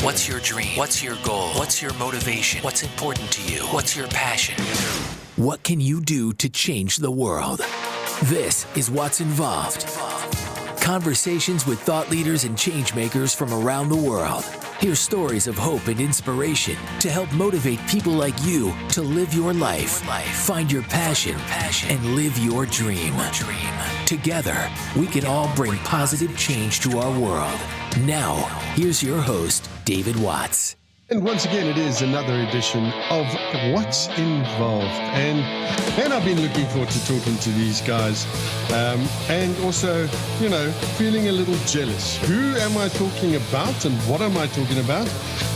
What's your dream? What's your goal? What's your motivation? What's important to you? What's your passion? What can you do to change the world? This is What's Involved. Conversations with thought leaders and change makers from around the world. Hear stories of hope and inspiration to help motivate people like you to live your life, find your passion, and live your dream. Together, we can all bring positive change to our world. Now, here's your host, David Watts. And once again, it is another edition of What's Involved. And I've been looking forward to talking to these guys. And also, feeling a little jealous. Who am I talking about and what am I talking about?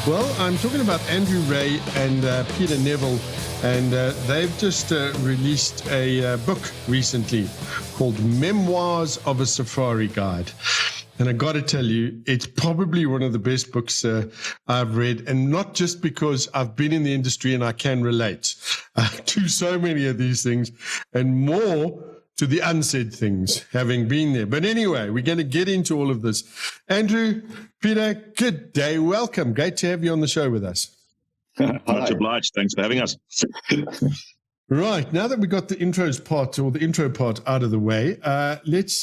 Well, I'm talking about Andrew Ray and Peter Neville. And they've just released a book recently called Memoirs of a Safari Guide. And I got to tell you, it's probably one of the best books I've read, and not just because I've been in the industry and I can relate to so many of these things, and more to the unsaid things, having been there. But anyway, we're going to get into all of this. Andrew, Peter, good day. Welcome. Great to have you on the show with us. Much obliged. Thanks for having us. Right, now that we got the intro part out of the way, let's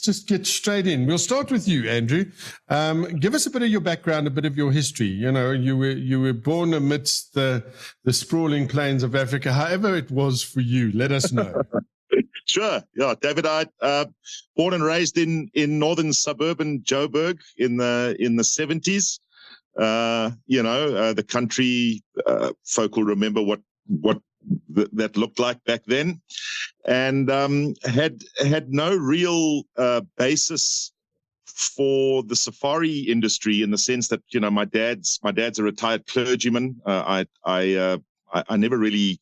just get straight in. We'll start with you, Andrew. Give us a bit of your background, a bit of your history. You were born amidst the sprawling plains of Africa. However it was for you, let us know. Sure. Yeah, David, I born and raised in northern suburban Joburg in the 70s. The country folk will remember what that looked like back then, and had no real basis for the safari industry, in the sense that my dad's a retired clergyman. I never really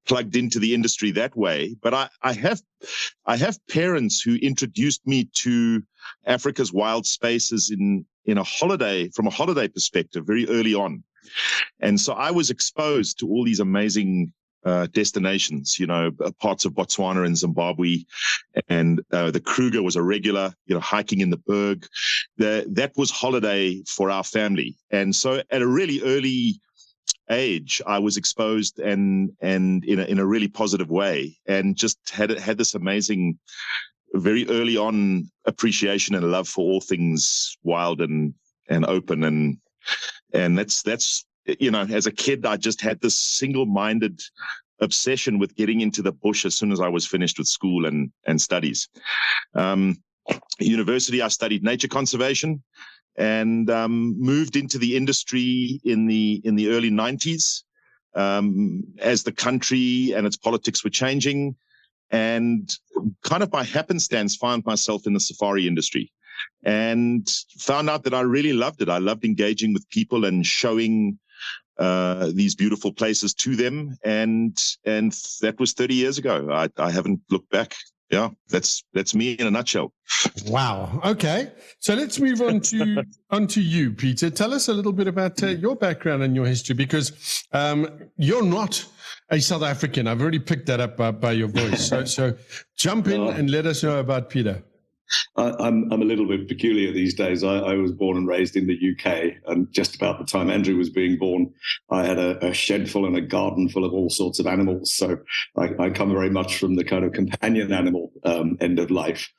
plugged into the industry that way, but I have parents who introduced me to Africa's wild spaces from a holiday perspective very early on. And so I was exposed to all these amazing destinations, parts of Botswana and Zimbabwe, and the Kruger was a regular, hiking in the Berg. That was holiday for our family. And so at a really early age, I was exposed and in a really positive way, and just had this amazing, very early on appreciation and love for all things wild and open. And that's as a kid, I just had this single-minded obsession with getting into the bush as soon as I was finished with school and studies. University, I studied nature conservation, and moved into the industry in the early 90s as the country and its politics were changing, and kind of by happenstance found myself in the safari industry, and found out that I really loved it. I loved engaging with people and showing these beautiful places to them, and that was 30 years ago. I haven't looked back. Yeah, that's me in a nutshell. Wow. Okay, so let's move on to you, Peter. Tell us a little bit about your background and your history, because you're not a South African. I've already picked that up by your voice. So jump in and let us know about Peter. I'm a little bit peculiar these days. I was born and raised in the UK, and just about the time Andrew was being born, I had a shed full and a garden full of all sorts of animals. So I come very much from the kind of companion animal end of life.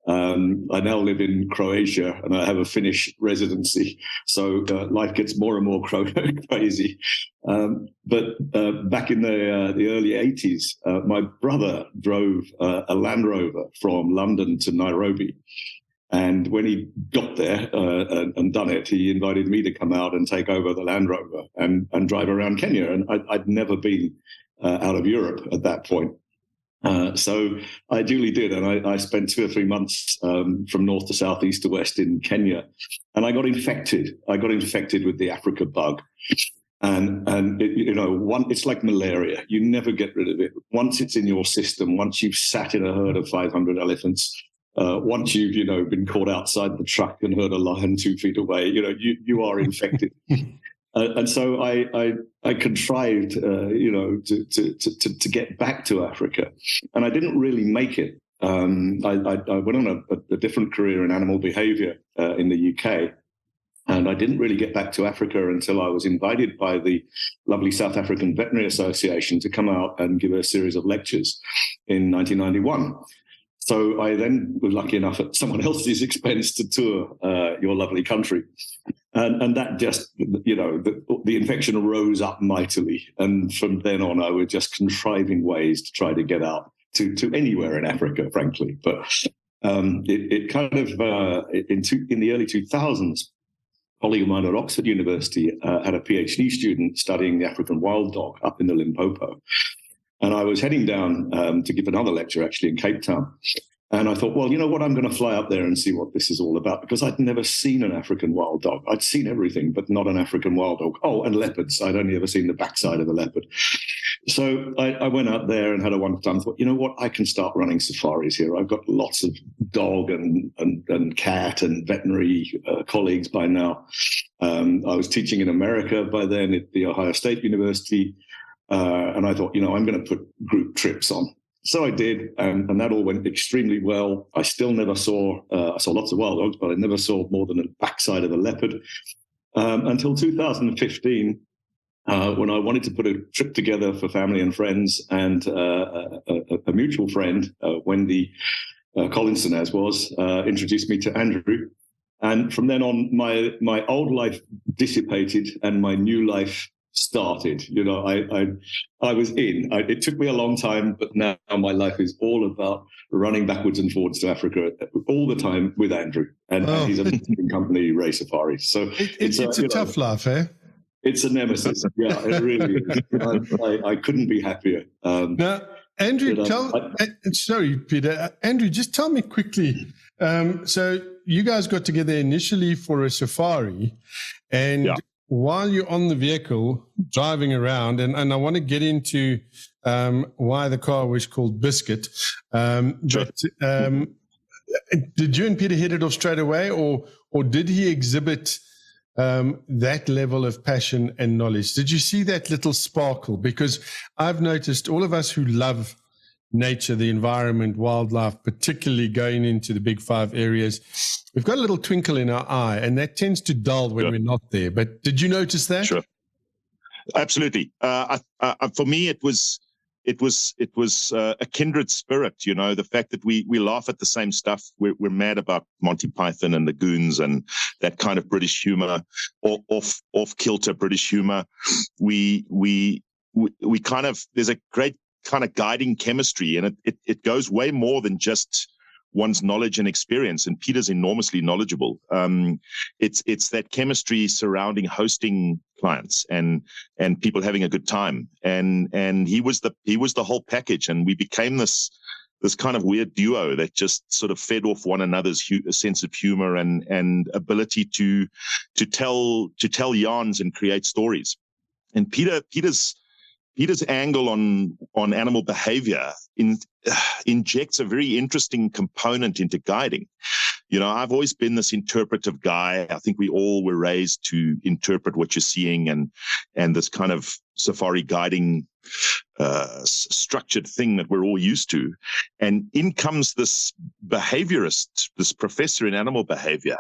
I now live in Croatia, and I have a Finnish residency. So life gets more and more crazy. But back in the early 80s, my brother drove a Land Rover from London to Nairobi. And when he got there and done it, he invited me to come out and take over the Land Rover and drive around Kenya. And I'd never been out of Europe at that point. So I duly did, and I spent 2 or 3 months from north to south, east to west in Kenya, and I got infected. With the Africa bug, and it's like malaria. You never get rid of it. Once it's in your system, once you've sat in a herd of 500 elephants, once you've been caught outside the truck and heard a lion 2 feet away, you are infected. And so I contrived, to get back to Africa, and I didn't really make it. I went on a different career in animal behaviour in the UK, And I didn't really get back to Africa until I was invited by the lovely South African Veterinary Association to come out and give a series of lectures in 1991. So I then was lucky enough at someone else's expense to tour your lovely country. And that just, the infection rose up mightily. And from then on, I was just contriving ways to try to get out to anywhere in Africa, frankly. But it kind of, in the early 2000s, a colleague of mine at Oxford University had a PhD student studying the African wild dog up in the Limpopo. And I was heading down to give another lecture, actually, in Cape Town. And I thought, well, you know what, I'm going to fly up there and see what this is all about, because I'd never seen an African wild dog. I'd seen everything, but not an African wild dog. Oh, and leopards. I'd only ever seen the backside of a leopard. So I went out there and had a wonderful time. I thought, you know what, I can start running safaris here. I've got lots of dog and cat and veterinary colleagues by now. I was teaching in America by then at the Ohio State University. And I thought, I'm going to put group trips on. So I did, and that all went extremely well. I still never saw, I saw lots of wild dogs, but I never saw more than the backside of a leopard until 2015, when I wanted to put a trip together for family and friends, and a mutual friend, Wendy Collinson, as was, introduced me to Andrew. And from then on, my old life dissipated and my new life started. I was in. It took me a long time, but now my life is all about running backwards and forwards to Africa all the time with Andrew, and he's a amazing company, Ray Safaris. So it's a tough life, eh? It's a nemesis. Yeah, it really is. I couldn't be happier. Now, Andrew, sorry, Peter. Andrew, just tell me quickly. So you guys got together initially for a safari, and while you're on the vehicle driving around, and I want to get into why the car was called Biscuit, but did you and Peter hit it off straight away, or did he exhibit that level of passion and knowledge? Did you see that little sparkle? Because I've noticed all of us who love nature, the environment, wildlife, particularly going into the big 5 areas, we've got a little twinkle in our eye, and that tends to dull when we're not there. But did you notice that? Sure, absolutely. For me, it was a kindred spirit. The fact that we laugh at the same stuff. We're mad about Monty Python and the Goons and that kind of British humor, or off kilter British humor. We kind of, there's a great kind of guiding chemistry, and it goes way more than just one's knowledge and experience. And Peter's enormously knowledgeable. It's that chemistry surrounding hosting clients and people having a good time. And he was the whole package, and we became this kind of weird duo that just sort of fed off one another's sense of humor and ability to tell yarns and create stories. And Peter's angle on animal behavior injects a very interesting component into guiding. I've always been this interpretive guy. I think we all were raised to interpret what you're seeing, and this kind of safari guiding structured thing that we're all used to. And in comes this behaviorist, this professor in animal behavior,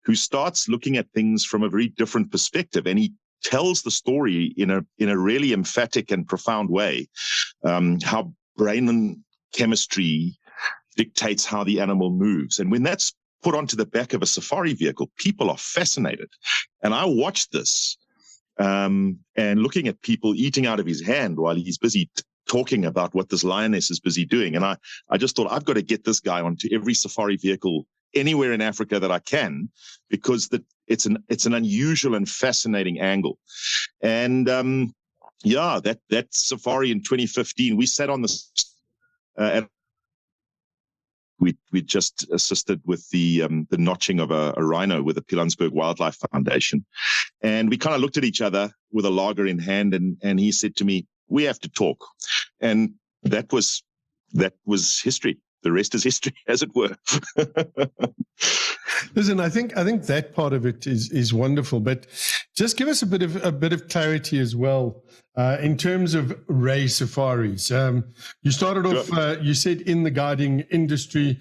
who starts looking at things from a very different perspective, and he tells the story in a really emphatic and profound way, how brain and chemistry dictates how the animal moves. And when that's put onto the back of a safari vehicle, people are fascinated. And I watched this and looking at people eating out of his hand while he's busy talking about what this lioness is busy doing. And I just thought, I've got to get this guy onto every safari vehicle anywhere in Africa that I can, because it's an unusual and fascinating angle. And that safari in 2015, we sat on this. We just assisted with the notching of a rhino with the Pilanesberg Wildlife Foundation, and we kind of looked at each other with a lager in hand, and he said to me, "We have to talk," and that was history. The rest is history, as it were. Listen, I think that part of it is wonderful, but just give us a bit of clarity as well in terms of Ray Safaris. You started off, you said in the guiding industry.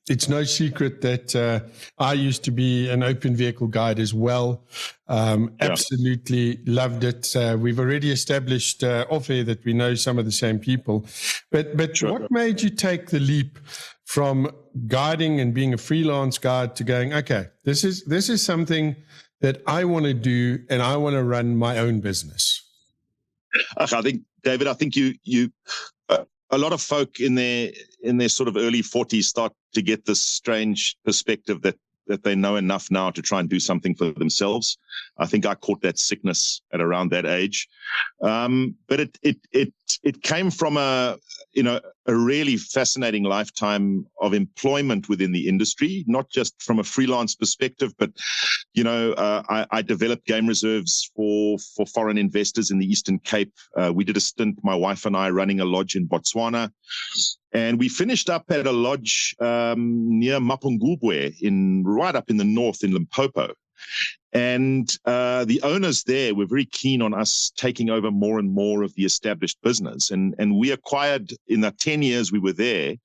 It's no secret that I used to be an open vehicle guide as well. Absolutely loved it. We've already established off air that we know some of the same people. But Sure. What made you take the leap from guiding and being a freelance guide to going, okay, this is something that I want to do, and I want to run my own business? I think, David, you a lot of folk in their sort of early 40s start to get this strange perspective that they know enough now to try and do something for themselves. I think I caught that sickness at around that age. But it came from a really fascinating lifetime of employment within the industry, not just from a freelance perspective, but I developed game reserves for foreign investors in the Eastern Cape. We did a stint, my wife and I, running a lodge in Botswana. And we finished up at a lodge near Mapungubwe, right up in the north in Limpopo. And the owners there were very keen on us taking over more and more of the established business. And we acquired, in the 10 years we were there,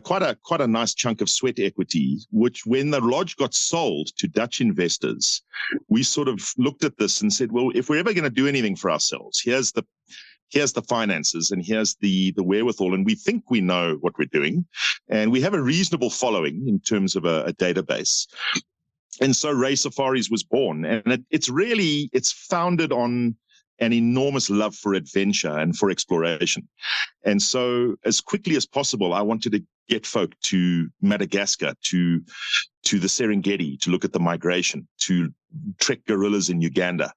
quite a nice chunk of sweat equity, which when the lodge got sold to Dutch investors, we sort of looked at this and said, well, if we're ever going to do anything for ourselves, here's the finances and here's the wherewithal, and we think we know what we're doing, and we have a reasonable following in terms of a database. And so Ray Safaris was born, and it's founded on an enormous love for adventure and for exploration. And so as quickly as possible, I wanted to get folk to Madagascar, to the Serengeti, to look at the migration, to trek gorillas in Uganda.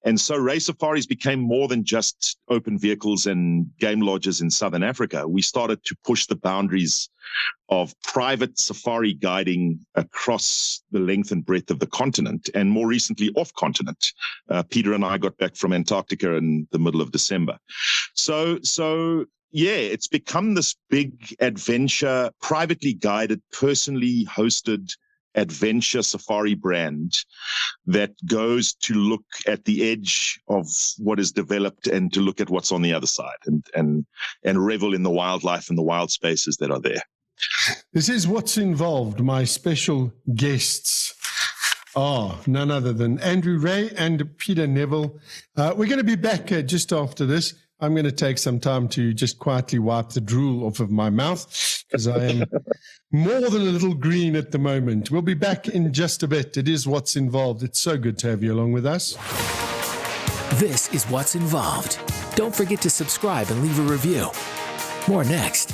And so Ray Safaris became more than just open vehicles and game lodges in Southern Africa. We started to push the boundaries of private safari guiding across the length and breadth of the continent, and more recently off continent. Peter and I got back from Antarctica in the middle of December. So yeah, it's become this big adventure, privately guided, personally hosted adventure safari brand that goes to look at the edge of what is developed and to look at what's on the other side and revel in the wildlife and the wild spaces that are there. This is What's Involved. My special guests are none other than Andrew Ray and Peter Neville. We're going to be back just after this. I'm going to take some time to just quietly wipe the drool off of my mouth because I am more than a little green at the moment. We'll be back in just a bit. It is What's Involved. It's so good to have you along with us. This is What's Involved. Don't forget to subscribe and leave a review. More next.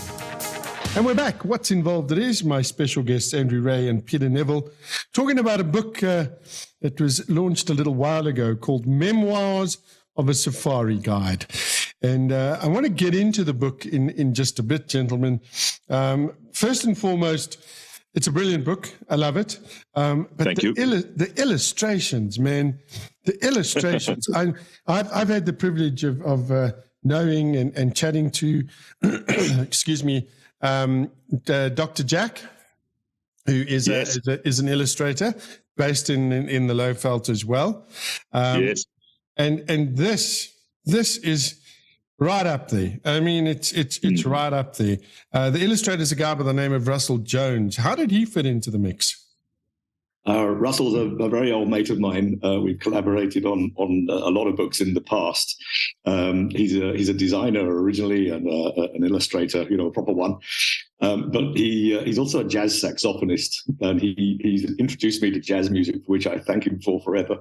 And we're back. What's Involved? It is my special guests, Andrew Ray and Peter Neville, talking about a book that was launched a little while ago called Memoirs of a Safari Guide. And I want to get into the book in just a bit, gentlemen. First and foremost, it's a brilliant book. I love it. But Thank you. The illustrations, man, the illustrations. I've had the privilege of knowing and chatting to, excuse me, Dr. Jack, who is Yes. is an illustrator based in the Lowveld as well. Yes. And this is right up there. I mean, it's right up there. The illustrator is a guy by the name of Russell Jones. How did he fit into the mix? Russell's a very old mate of mine. We've collaborated on a lot of books in the past. He's a designer originally and an illustrator, a proper one. But he's also a jazz saxophonist, and he's introduced me to jazz music, for which I thank him for forever.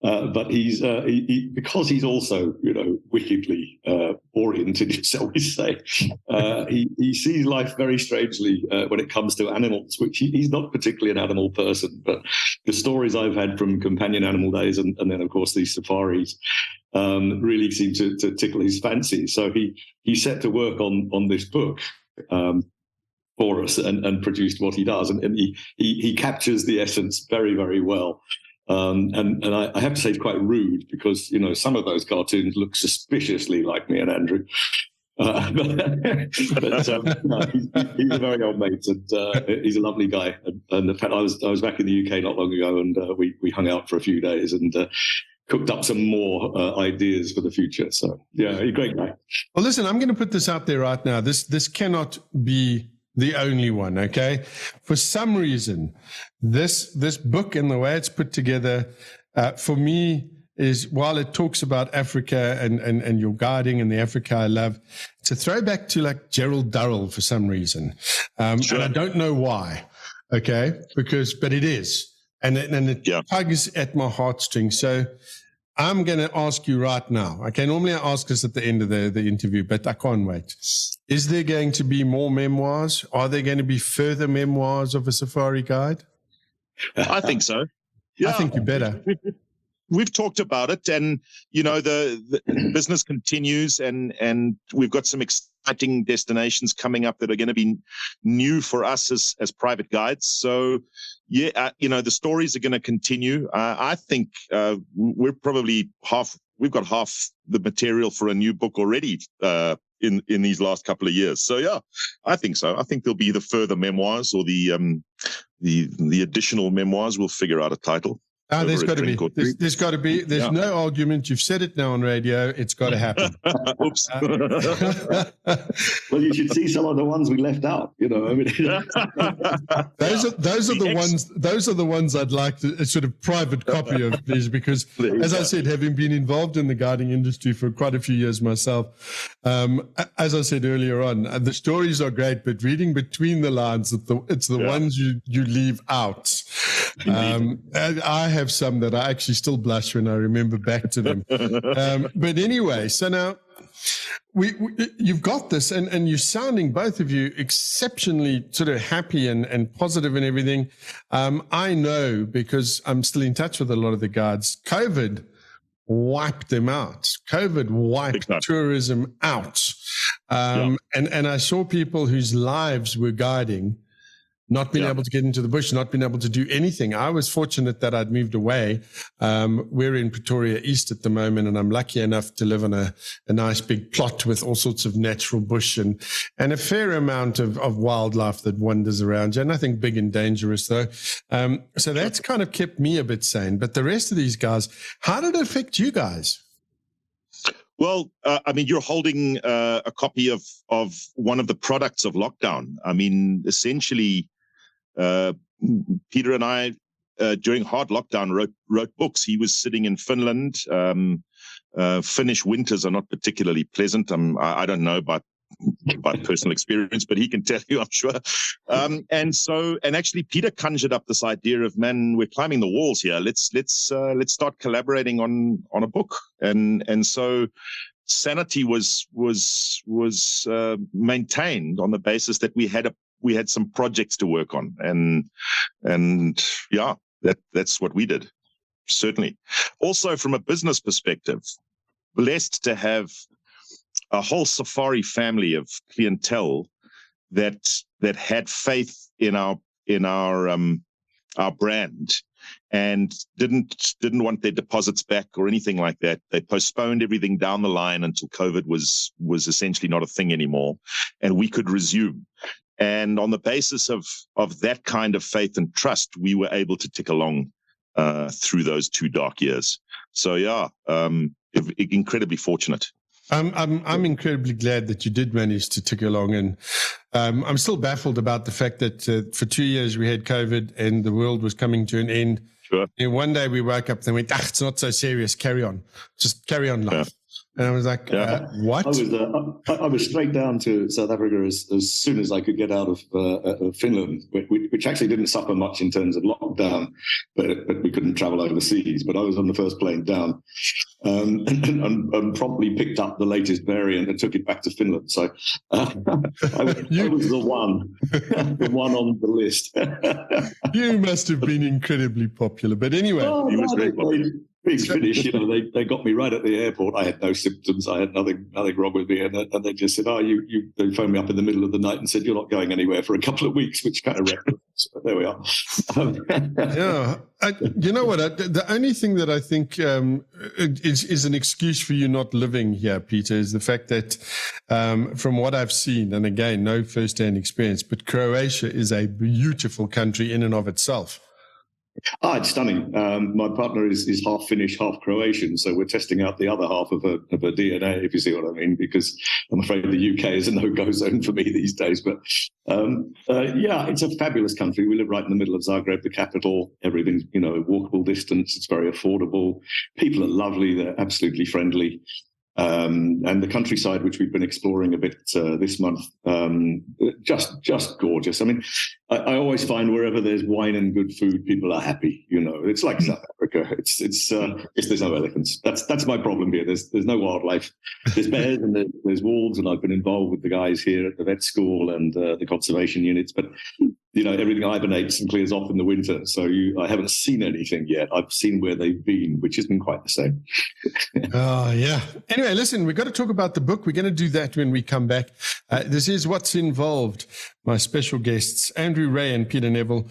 But because he's also, wickedly oriented, shall we say, he sees life very strangely when it comes to animals, which he's not particularly an animal person. But the stories I've had from companion animal days and then, of course, these safaris really seem to tickle his fancy. So he set to work on this book for us and produced what he does. And he captures the essence very, very well. And I have to say it's quite rude because, some of those cartoons look suspiciously like me and Andrew. But he's a very old mate, and he's a lovely guy. And in fact, I was back in the UK not long ago, and we hung out for a few days and cooked up some more ideas for the future. So, yeah, he's a great guy. Well, listen, I'm going to put this out there right now. This cannot be the only one, okay? For some reason, this book and the way it's put together, for me, is while it talks about Africa and your guiding and the Africa I love, it's a throwback to like Gerald Durrell for some reason. Sure. And I don't know why, okay? But it is. And it tugs at my heartstrings. So I'm going to ask you right now. Okay, normally I ask this at the end of the interview, but I can't wait. Is there going to be more memoirs? Are there going to be further memoirs of a safari guide? I think so. Yeah. I think you better. We've talked about it, and the business continues, and we've got some exciting destinations coming up that are going to be new for us as private guides. So, the stories are going to continue. I think we've got half the material for a new book already in these last couple of years. So yeah, I think so. I think there'll be the further memoirs or the additional memoirs. We'll figure out a title. There's got to be. There's got to be. There's no argument. You've said it now on radio. It's got to happen. Oops. Well, you should see some of the ones we left out. I mean, those are the ones. Those are the ones I'd like a sort of private copy of, please, because as I said, having been involved in the guiding industry for quite a few years myself, as I said earlier on, the stories are great, but reading between the lines, it's the ones you leave out. I have some that I actually still blush when I remember back to them. But anyway, so now you've got this, and you're sounding, both of you, exceptionally sort of happy and positive and everything. I know, because I'm still in touch with a lot of the guides, COVID wiped them out. COVID wiped tourism out. And I saw people whose lives were guiding not being able to get into the bush, not being able to do anything. I was fortunate that I'd moved away. We're in Pretoria East at the moment, and I'm lucky enough to live on a nice big plot with all sorts of natural bush and a fair amount of wildlife that wanders around you. Nothing big and dangerous, though. So that's kind of kept me a bit sane. But the rest of these guys, how did it affect you guys? Well, you're holding a copy of one of the products of lockdown. I mean, essentially, Peter and I, during hard lockdown, wrote books. He was sitting in Finland. Finnish winters are not particularly pleasant. I don't know by personal experience, but he can tell you, I'm sure. And actually, Peter conjured up this idea of, man, we're climbing the walls here. Let's start collaborating on a book. And so sanity was maintained on the basis that we had some projects to work on, and that's what we did, certainly. Also, from a business perspective, blessed to have a whole safari family of clientele that had faith in our brand and didn't want their deposits back or anything like that. They postponed everything down the line until COVID was essentially not a thing anymore, and we could resume. And on the basis of that kind of faith and trust, we were able to tick along through those 2 dark years. So incredibly fortunate. I'm incredibly glad that you did manage to tick along, and I'm still baffled about the fact that for 2 years we had COVID and the world was coming to an end. Sure. And one day we woke up and went, it's not so serious. Carry on, just carry on life. Yeah. And I was like, what? I was straight down to South Africa as soon as I could get out of Finland, which actually didn't suffer much in terms of lockdown, but we couldn't travel overseas. But I was on the first plane down and promptly picked up the latest variant and took it back to Finland. So I was the one on the list. You must have been incredibly popular. But anyway. He was very popular. Being Finnish, they got me right at the airport. I had no symptoms. I had nothing wrong with me. And they just said, they phoned me up in the middle of the night and said, you're not going anywhere for a couple of weeks, which kind of wrecked it. So there we are. You know what? The only thing that I think is an excuse for you not living here, Peter, is the fact that from what I've seen, and again, no first-hand experience, but Croatia is a beautiful country in and of itself. It's stunning. My partner is half Finnish, half Croatian, so we're testing out the other half of her DNA, if you see what I mean, because I'm afraid the UK is a no-go zone for me these days. But yeah, it's a fabulous country. We live right in the middle of Zagreb, the capital. Everything's, walkable distance. It's very affordable. People are lovely. They're absolutely friendly. And the countryside, which we've been exploring a bit this month, just gorgeous. I mean, I always find wherever there's wine and good food, people are happy. It's like South Africa. It's there's no elephants. That's my problem here. There's no wildlife. There's bears and there's wolves, and I've been involved with the guys here at the vet school and the conservation units, but. Everything hibernates and clears off in the winter. So I haven't seen anything yet. I've seen where they've been, which isn't quite the same. Oh, yeah. Anyway, listen, we've got to talk about the book. We're going to do that when we come back. This is What's Involved. My special guests, Andrew Ray and Peter Neville.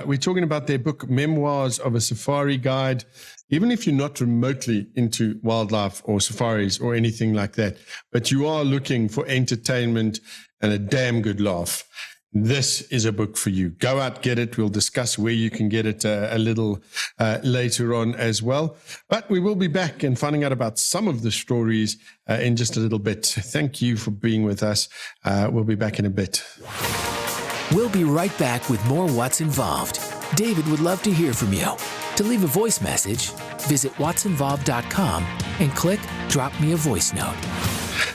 We're talking about their book, Memoirs of a Safari Guide. Even if you're not remotely into wildlife or safaris or anything like that, but you are looking for entertainment and a damn good laugh, this is a book for you. Go out, get it. We'll discuss where you can get it a little later on as well. But we will be back and finding out about some of the stories in just a little bit. Thank you for being with us. We'll be back in a bit. We'll be right back with more What's Involved. David would love to hear from you. To leave a voice message, visit what'sinvolved.com and click Drop Me a Voice Note.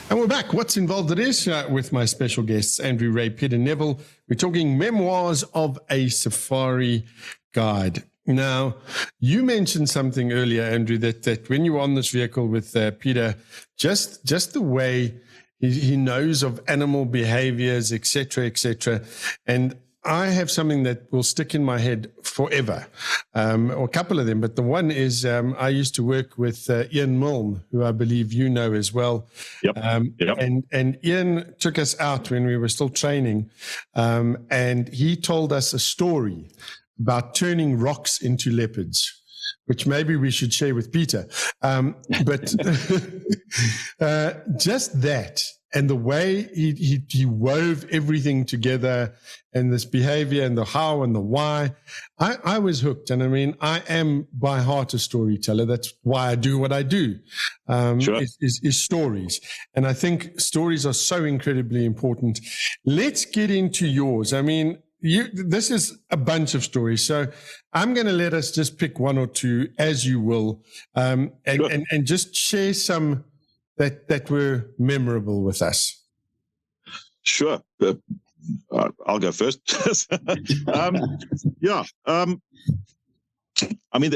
And we're back. What's Involved it is with my special guests, Andrew Ray, Peter Neville. We're talking Memoirs of a Safari Guide. Now, you mentioned something earlier, Andrew, that when you were on this vehicle with Peter, just the way he knows of animal behaviors, etc., etc. And I have something that will stick in my head forever, or a couple of them. But the one is I used to work with Ian Milne, who I believe you know as well. Yep. And Ian took us out when we were still training, and he told us a story about turning rocks into leopards, which maybe we should share with Peter. But just that. And the way he wove everything together, and this behavior and the how and the why, I was hooked. And I mean, I am by heart a storyteller. That's why I do what I do, Sure. is stories. And I think stories are so incredibly important. Let's get into yours. I mean, this is a bunch of stories. So I'm going to let us just pick one or two as you will, and just share some that were memorable with us. Sure. I'll go first. I mean,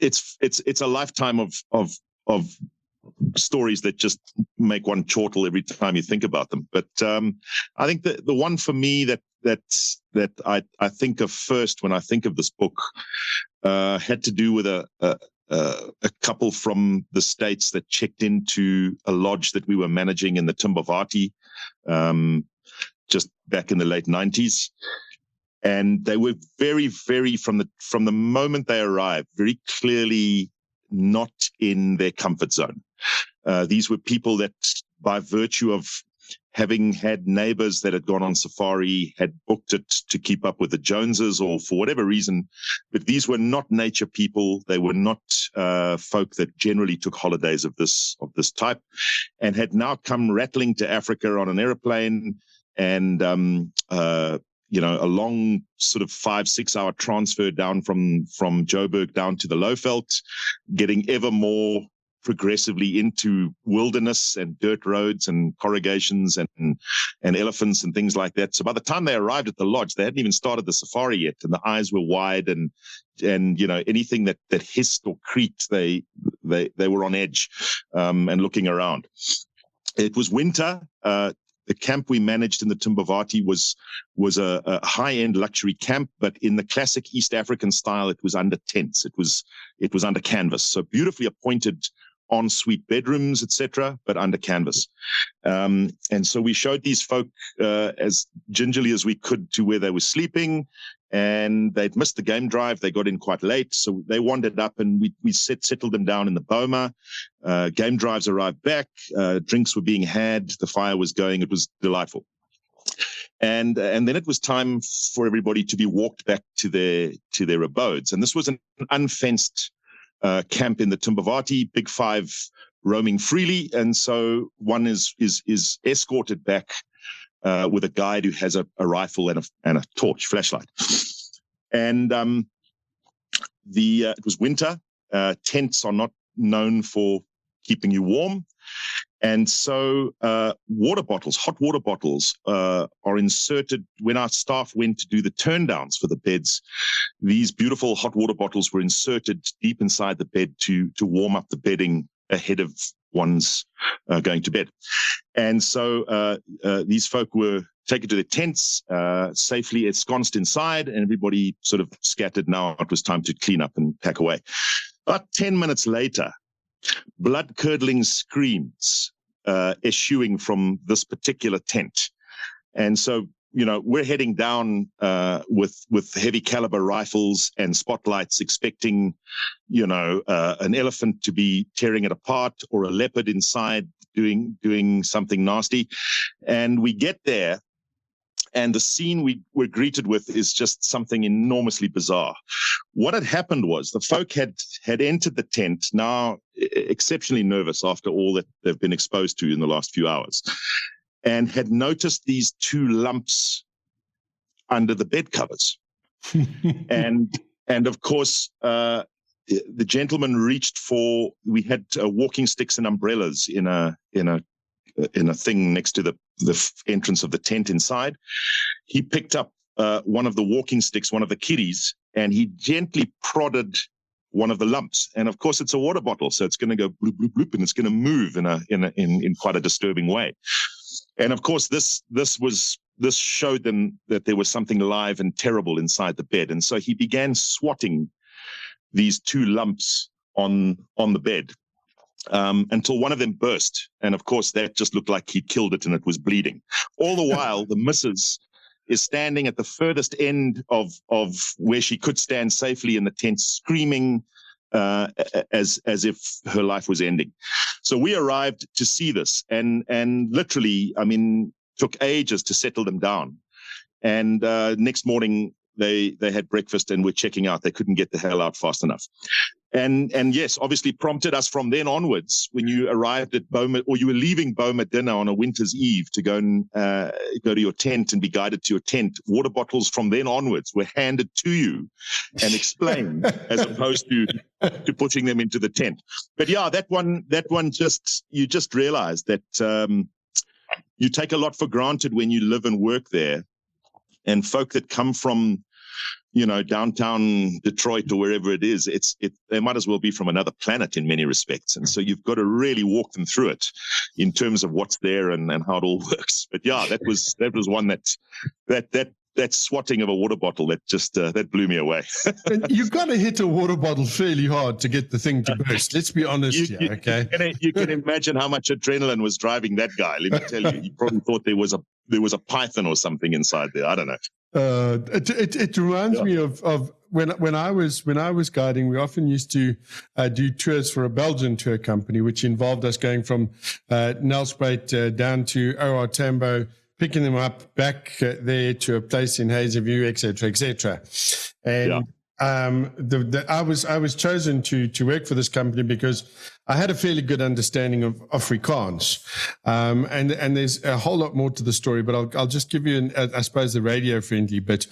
it's a lifetime of stories that just make one chortle every time you think about them. But I think the one for me that I think of first when I think of this book had to do with a couple from the States that checked into a lodge that we were managing in the Timbavati just back in the late 90s. And they were very, very, from the moment they arrived, very clearly not in their comfort zone. These were people that, by virtue of having had neighbors that had gone on safari, had booked it to keep up with the Joneses or for whatever reason. But these were not nature people. They were not folk that generally took holidays of this type, and had now come rattling to Africa on an airplane, and a long sort of 5-6 hour transfer down from Joburg down to the Lowveld, getting ever more progressively into wilderness and dirt roads and corrugations and elephants and things like that. So by the time they arrived at the lodge, they hadn't even started the safari yet, and the eyes were wide, and anything that hissed or creaked, they were on edge and looking around. It was winter. The camp we managed in the Timbavati was a high-end luxury camp, but in the classic East African style, it was under tents. It was under canvas, so beautifully appointed en-suite bedrooms, etc., but under canvas. And so we showed these folk as gingerly as we could to where they were sleeping, and they'd missed the game drive. They got in quite late, so they wandered up, and we settled them down in the boma. Game drives arrived back. Drinks were being had. The fire was going. It was delightful. And then it was time for everybody to be walked back to their abodes. And this was an unfenced camp in the Timbavati, Big Five roaming freely. And so one is escorted back with a guide who has a rifle and a torch, flashlight. And it was winter. Tents are not known for keeping you warm. And so water bottles, hot water bottles, are inserted. When our staff went to do the turndowns for the beds, these beautiful hot water bottles were inserted deep inside the bed to warm up the bedding ahead of one's going to bed. And so these folk were taken to their tents, safely ensconced inside, and everybody sort of scattered. Now it was time to clean up and pack away. About 10 minutes later, blood-curdling screams eschewing from this particular tent. And so, we're heading down with heavy caliber rifles and spotlights, expecting, an elephant to be tearing it apart or a leopard inside doing something nasty. And we get there, and the scene we're greeted with is just something enormously bizarre. What had happened was the folk had entered the tent, now exceptionally nervous after all that they've been exposed to in the last few hours, and had noticed these two lumps under the bed covers. and of course, the gentleman reached for, we had walking sticks and umbrellas in a thing next to the entrance of the tent inside. He picked up one of the walking sticks, one of the kiddies, and he gently prodded one of the lumps. And of course, it's a water bottle, so it's going to go bloop, bloop, bloop, and it's going to move in quite a disturbing way. And of course, this showed them that there was something live and terrible inside the bed. And so he began swatting these two lumps on the bed. Until one of them burst. And of course, that just looked like he'd killed it and it was bleeding. All the while, the missus is standing at the furthest end of where she could stand safely in the tent, screaming as if her life was ending. So we arrived to see this, and literally, took ages to settle them down. And next morning, they had breakfast and were checking out. They couldn't get the hell out fast enough. And yes, obviously prompted us from then onwards, when you arrived at Boma, or you were leaving Boma dinner on a winter's eve to go to your tent and be guided to your tent, water bottles from then onwards were handed to you and explained as opposed to putting them into the tent. But yeah, that one you just realize that you take a lot for granted when you live and work there. And folk that come from, downtown Detroit or wherever it is, they might as well be from another planet in many respects. And so you've got to really walk them through it in terms of what's there and how it all works. But yeah, that was one that swatting of a water bottle that just that blew me away. And you've got to hit a water bottle fairly hard to get the thing to burst. Let's be honest here, okay? You can imagine how much adrenaline was driving that guy. Let me tell you, he probably thought there was a python or something inside there. I don't know. It reminds me of when I was guiding. We often used to do tours for a Belgian tour company, which involved us going from Nelspruit down to OR Tambo, picking them up back there to a place in Hazyview, etc., etc. And yeah. I was chosen to work for this company because I had a fairly good understanding of Afrikaans, and there's a whole lot more to the story. But I'll just give you, I suppose, the radio friendly bit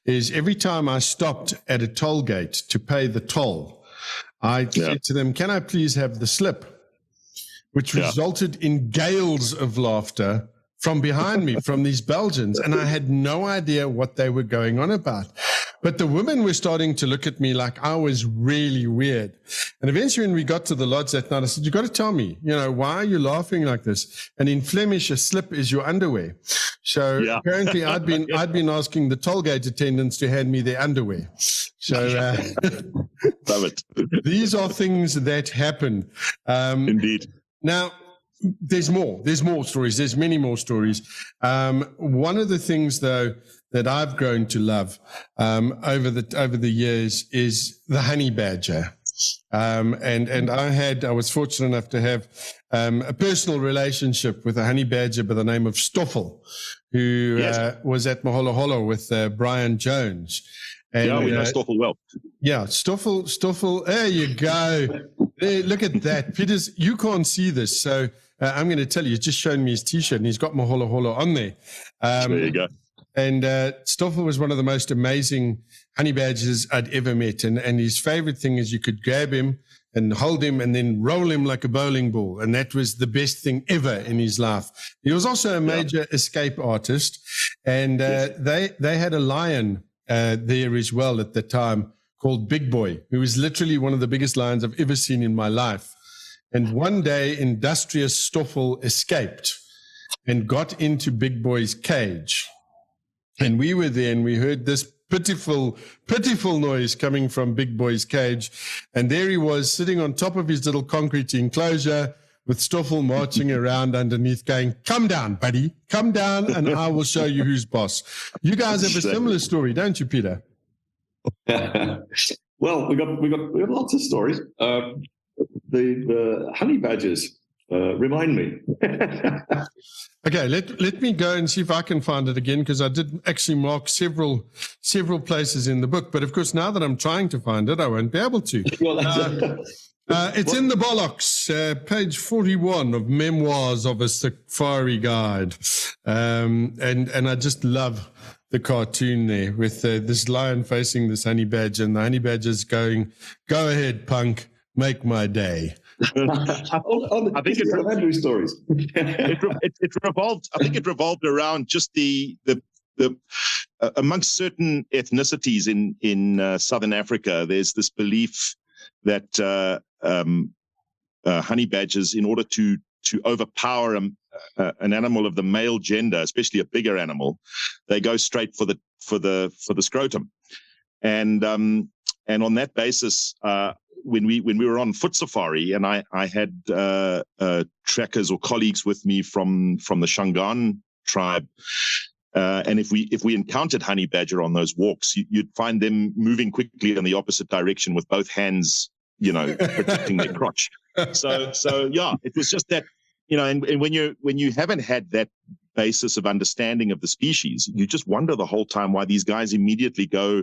is every time I stopped at a toll gate to pay the toll, I said to them, "Can I please have the slip?" Which resulted in gales of laughter from behind me, from these Belgians, and I had no idea what they were going on about. But the women were starting to look at me like I was really weird. And eventually when we got to the lodge that night, I said, "You got to tell me, why are you laughing like this?" And in Flemish, a slip is your underwear. So apparently I'd been asking the tollgate attendants to hand me their underwear. So love it. These are things that happen. Indeed. Now, there's more stories. There's many more stories. One of the things, though, that I've grown to love over the years is the honey badger. And I was fortunate enough to have a personal relationship with a honey badger by the name of Stoffel, who was at Maholo Holo with Brian Jones. And, we know Stoffel well. Yeah, Stoffel, there you go. There, look at that. Peters, you can't see this, so I'm going to tell you, he's just shown me his T-shirt, and he's got Maholo Holo on there. There you go. And Stoffel was one of the most amazing honey badgers I'd ever met. And his favorite thing is you could grab him and hold him and then roll him like a bowling ball. And that was the best thing ever in his life. He was also a major escape artist. And they had a lion there as well at the time called Big Boy, who was literally one of the biggest lions I've ever seen in my life. And one day, industrious Stoffel escaped and got into Big Boy's cage. And we were there, and we heard this pitiful noise coming from Big Boy's cage. And there he was, sitting on top of his little concrete enclosure with Stoffel marching around underneath going, "Come down, buddy, come down, and I will show you who's boss." You guys have a similar story, don't you, Peter? Well, we got lots of stories. The honey badgers remind me. Okay, let me go and see if I can find it again, because I did actually mark several places in the book. But of course, now that I'm trying to find it, I won't be able to. It's in the bollocks, page 41 of Memoirs of a Safari Guide. And I just love the cartoon there with this lion facing this honey badger, and the honey badger's going, "Go ahead, punk, make my day." I think it's elementary stories. it revolved. I think it revolved around just the amongst certain ethnicities in Southern Africa. There's this belief that honey badgers, in order to overpower an animal of the male gender, especially a bigger animal, they go straight for the scrotum, and on that basis. When we were on foot safari, and I had trackers or colleagues with me from the Shangaan tribe, and if we encountered honey badger on those walks, you'd find them moving quickly in the opposite direction with both hands, protecting their crotch. So yeah, it was just that, and when you haven't had that basis of understanding of the species, you just wonder the whole time why these guys immediately go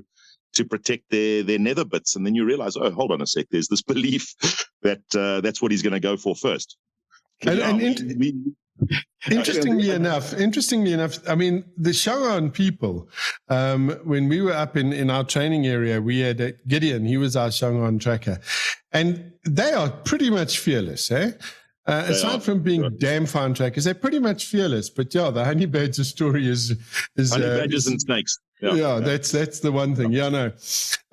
to protect their nether bits, and then you realize, oh, hold on a sec, there's this belief that that's what he's going to go for first. Interestingly enough, I mean, the Shangaan people, when we were up in our training area, we had Gideon, he was our Shangaan tracker, and they are pretty much fearless, eh? Aside from being damn fine trackers, they're pretty much fearless. But yeah, the honey badger story is honey badgers and snakes. Yeah, that's the one thing. Yeah, no.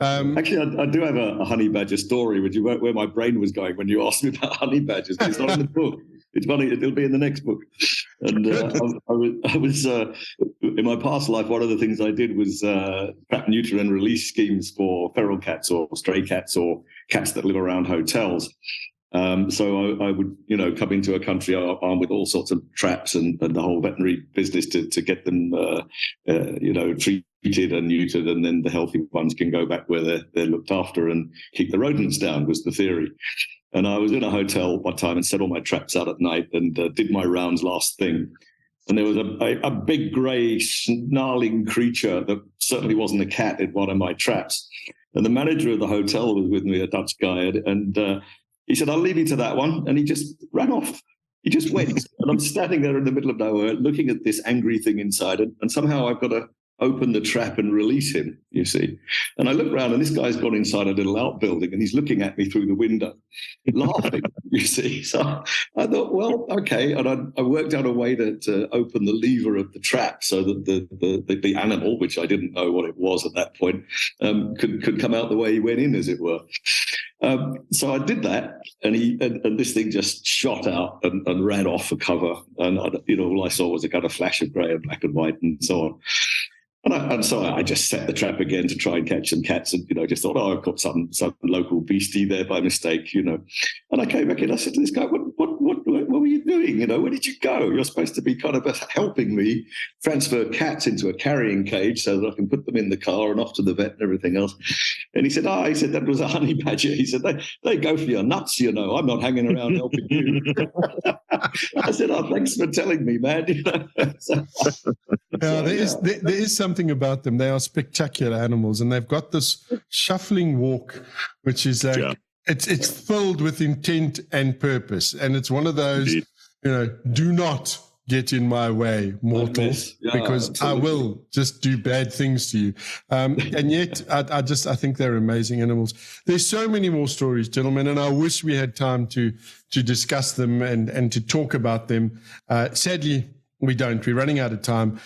Actually, I do have a honey badger story, which where my brain was going when you asked me about honey badgers. But it's not in the book. It's funny; it'll be in the next book. And I was in my past life. One of the things I did was trap, neuter, and release schemes for feral cats or stray cats or cats that live around hotels. So I would, come into a country armed with all sorts of traps and the whole veterinary business to get them, treated and neutered, and then the healthy ones can go back where they're looked after and keep the rodents down, was the theory. And I was in a hotel one time and set all my traps out at night and did my rounds last thing. And there was a big grey snarling creature that certainly wasn't a cat in one of my traps. And the manager of the hotel was with me, a Dutch guy, and he said, "I'll leave you to that one." And he just ran off. He just went. And I'm standing there in the middle of nowhere looking at this angry thing inside. And somehow I've got to open the trap and release him, you see. And I look around and this guy's gone inside a little outbuilding and he's looking at me through the window, laughing, you see. So I thought, well, okay. And I worked out a way to open the lever of the trap so that the animal, which I didn't know what it was at that point, could come out the way he went in, as it were. So I did that, and this thing just shot out and ran off for cover. And all I saw was a kind of flash of grey and black and white and so on. And so I just set the trap again to try and catch some cats, and just thought, oh, I've got some local beastie there by mistake, And I came back in. I said to this guy, "What were you you doing? Where did you go? You're supposed to be kind of helping me transfer cats into a carrying cage so that I can put them in the car and off to the vet and everything else. And he said, that was a honey badger. He said, they go for your nuts, I'm not hanging around helping you. I said, thanks for telling me, man. There is something about them. They are spectacular animals, and they've got this shuffling walk, which is it's filled with intent and purpose. And it's one of those, do not get in my way, mortal, because absolutely. I will just do bad things to you. And yet, I think they're amazing animals. There's so many more stories, gentlemen, and I wish we had time to discuss them and to talk about them. Sadly, we don't. We're running out of time.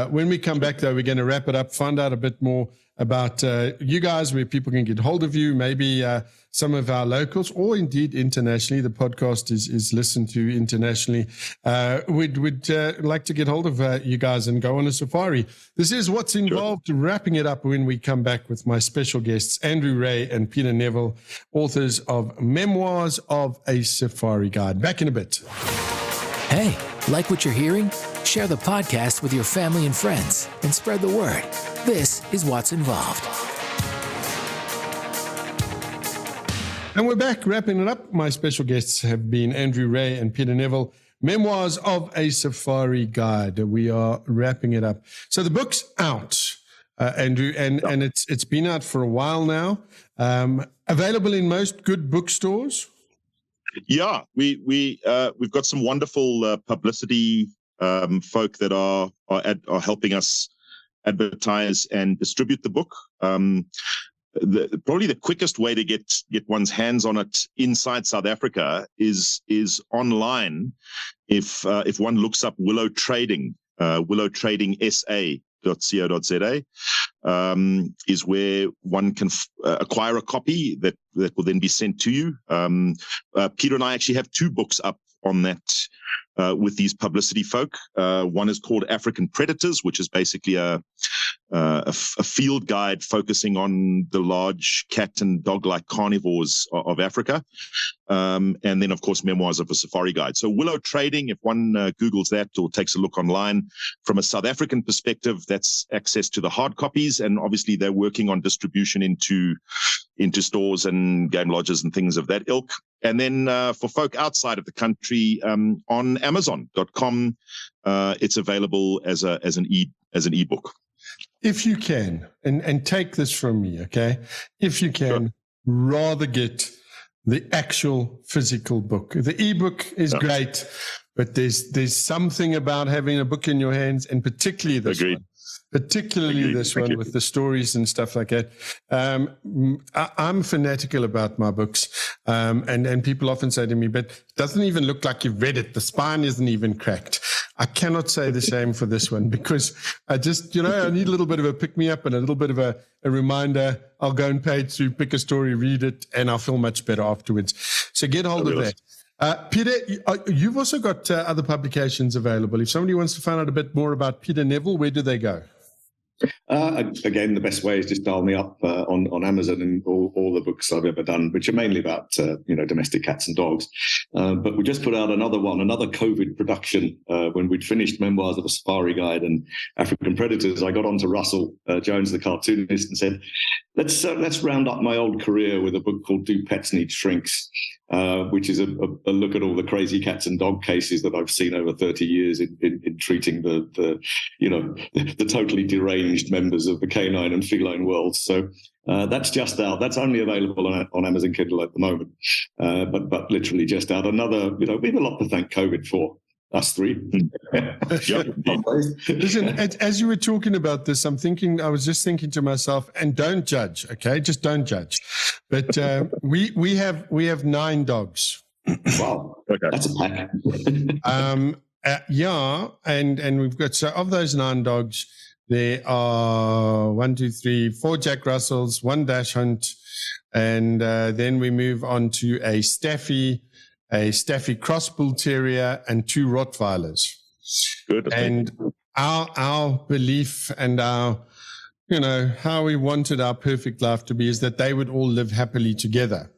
When we come back, though, we're going to wrap it up, find out a bit more about you guys, where people can get hold of you, maybe some of our locals, or indeed internationally. The podcast is listened to internationally. We'd like to get hold of you guys and go on a safari. This is What's Involved, wrapping it up when we come back with my special guests, Andrew Ray and Peter Neville, authors of Memoirs of a Safari Guide. Back in a bit. Hey, like what you're hearing? Share the podcast with your family and friends and spread the word. This is What's Involved. And we're back, wrapping it up. My special guests have been Andrew Ray and Peter Neville, Memoirs of a Safari Guide. We are wrapping it up. So the book's out, Andrew, and it's been out for a while now. Available in most good bookstores. Yeah, we've got some wonderful publicity folk that are helping us advertise and distribute the book. Probably the quickest way to get one's hands on it inside South Africa is online. If one looks up Willow Trading, willowtradingsa.co.za, is where one can acquire a copy that will then be sent to you. Peter and I actually have 2 books up on that with these publicity folk. One is called African Predators, which is basically a field guide focusing on the large cat and dog-like carnivores of Africa. And then, of course, Memoirs of a Safari Guide. So Willow Trading, if one Googles that or takes a look online, from a South African perspective, that's access to the hard copies. And obviously, they're working on distribution into stores and game lodges and things of that ilk. And then for folk outside of the country, on Amazon.com, it's available as an ebook. If you can, and take this from me, okay? If you can, rather get the actual physical book. The ebook is great, but there's something about having a book in your hands, and particularly this one. Particularly this one with the stories and stuff like that. I'm fanatical about my books, and people often say to me, but it doesn't even look like you've read it. The spine isn't even cracked. I cannot say the same for this one, because I just, I need a little bit of a pick-me-up and a little bit of a reminder. I'll go and page through, pick a story, read it, and I'll feel much better afterwards. So get hold of that. Peter, you've also got other publications available. If somebody wants to find out a bit more about Peter Neville, where do they go? Again, the best way is just dial me up on Amazon and all the books I've ever done, which are mainly about domestic cats and dogs. But we just put out another COVID production when we'd finished Memoirs of a Safari Guide and African Predators. I got on to Russell Jones, the cartoonist, and said, let's round up my old career with a book called Do Pets Need Shrinks, which is a look at all the crazy cats and dog cases that I've seen over 30 years in treating the totally deranged members of the canine and feline world. So that's just out. That's only available on Amazon Kindle at the moment, but literally just out. Another, we have a lot to thank COVID for. Us 3. Listen, as you were talking about this, I was just thinking to myself, and don't judge, okay? Just don't judge. But we have 9 dogs. Wow, okay. That's a pack. And we've got, so of those 9 dogs, there are 4 Jack Russells, 1 Dachshund, and then we move on to a Staffy Cross Bull Terrier, and 2 Rottweilers. Good. And our belief and our, how we wanted our perfect life to be is that they would all live happily together.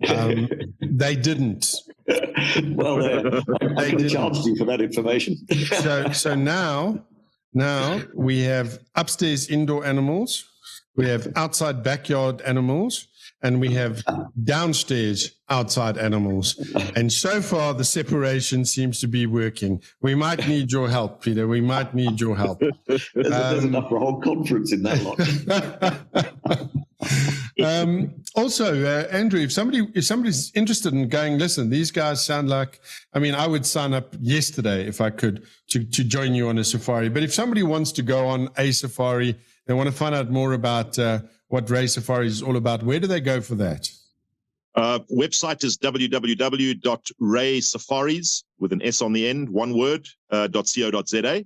They didn't. Well, I could have charged you for that information. So now we have upstairs indoor animals, we have outside backyard animals, and we have downstairs outside animals. And so far, the separation seems to be working. We might need your help, Peter. We might need your help. There's enough for a whole conference in that lot. Also, Andrew, if somebody's interested in going, listen, these guys sound like, I would sign up yesterday if I could to join you on a safari. But if somebody wants to go on a safari, they want to find out more about what Ray Safari is all about, where do they go for that? Website is www.raysafaris, with an S on the end, one word, .co.za.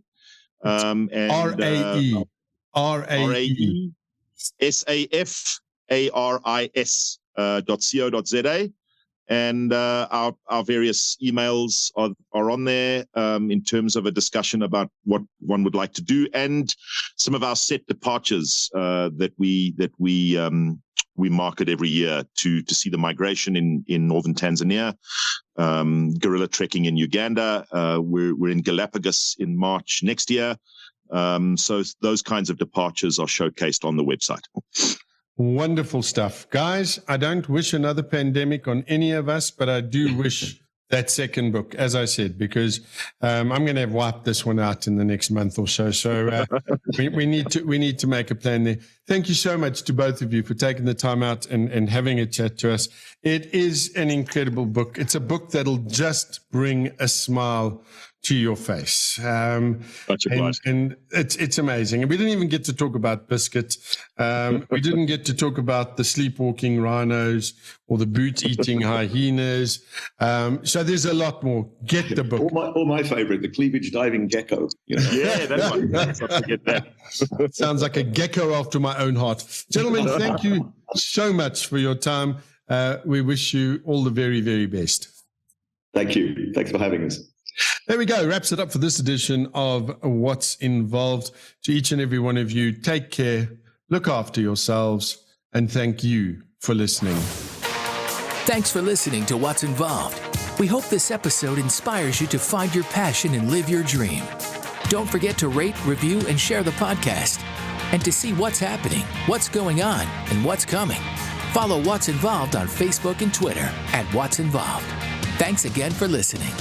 RAE.SAFARIS.co.za. And our various emails are on there in terms of a discussion about what one would like to do, and some of our set departures that we market every year to see the migration in northern Tanzania, gorilla trekking in Uganda. We're in Galapagos in March next year. So those kinds of departures are showcased on the website. Wonderful stuff. Guys, I don't wish another pandemic on any of us, but I do wish that second book, as I said, because I'm going to have wiped this one out in the next month or so. So we need to make a plan there. Thank you so much to both of you for taking the time out and having a chat to us. It is an incredible book. It's a book that'll just bring a smile to your face. And it's amazing. And we didn't even get to talk about Biscuit. We didn't get to talk about the sleepwalking rhinos or the boot-eating hyenas. So there's a lot more. Get the book. Or my favorite, the cleavage diving gecko. You know? Yeah, that one. Let's not forget that. Sounds like a gecko after my own heart. Gentlemen, thank you so much for your time. We wish you all the very, very best. Thank you. Thanks for having us. There we go. Wraps it up for this edition of What's Involved. To each and every one of you, take care, look after yourselves, and thank you for listening. Thanks for listening to What's Involved. We hope this episode inspires you to find your passion and live your dream. Don't forget to rate, review, and share the podcast. And to see what's happening, what's going on, and what's coming, follow What's Involved on Facebook and Twitter @What's Involved. Thanks again for listening.